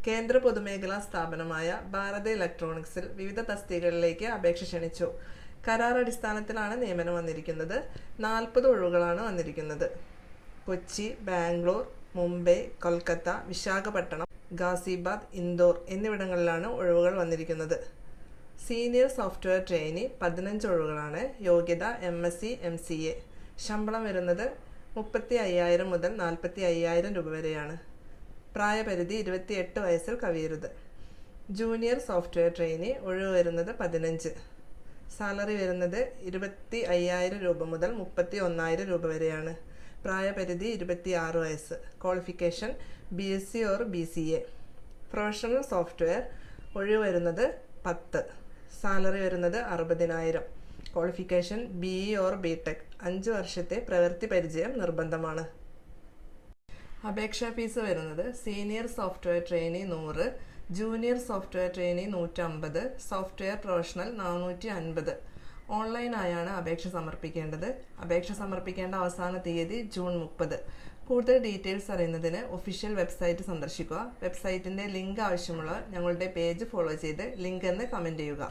കേന്ദ്ര പൊതുമേഖലാ സ്ഥാപനമായ ഭാരത് ഇലക്ട്രോണിക്സിൽ വിവിധ തസ്തികകളിലേക്ക് അപേക്ഷ ക്ഷണിച്ചു. കരാർ അടിസ്ഥാനത്തിലാണ് നിയമനം വന്നിരിക്കുന്നത്. 40 ഒഴിവുകളാണ് വന്നിരിക്കുന്നത്. കൊച്ചി, ബാംഗ്ലൂർ, മുംബൈ, കൊൽക്കത്ത, വിശാഖപട്ടണം, ഗാസിയാബാദ്, ഇൻഡോർ എന്നിവിടങ്ങളിലാണ് ഒഴിവുകൾ വന്നിരിക്കുന്നത്. Senior software trainee 15 ഒഴിവുകളാണ്. യോഗ്യത MSc MCA. ശമ്പളം വരുന്നത് 35,000 മുതൽ 45,000 രൂപ വരെയാണ്. പ്രായപരിധി 28 വയസ്സിൽ കവിയരുത്. ജൂനിയർ സോഫ്റ്റ്വെയർ ട്രെയിനി ഒഴിവ് വരുന്നത് 15. സാലറി വരുന്നത് 25,000 രൂപ മുതൽ 31,000 രൂപ വരെയാണ്. പ്രായപരിധി 26 വയസ്സ്. Qualification BSc or BCA. Professional software ഒഴിവ് വരുന്നത് 10. സാലറി വരുന്നത് 60,000. Qualification BE or BTech. 5 വർഷത്തെ പ്രവൃത്തി പരിചയം നിർബന്ധമാണ്. അപേക്ഷാ ഫീസ് വരുന്നത് senior software trainee 100, junior software trainee 150, software professional 450. ഓൺലൈനായാണ് അപേക്ഷ സമർപ്പിക്കേണ്ടത്. അപേക്ഷ സമർപ്പിക്കേണ്ട അവസാന തീയതി ജൂൺ 30. കൂടുതൽ ഡീറ്റെയിൽസ് അറിയുന്നതിന് ഒഫീഷ്യൽ വെബ്സൈറ്റ് സന്ദർശിക്കുക. വെബ്സൈറ്റിൻ്റെ ലിങ്ക് ആവശ്യമുള്ള ഞങ്ങളുടെ പേജ് ഫോളോ ചെയ്ത് ലിങ്ക് എന്ന് കമൻറ്റ് ചെയ്യുക.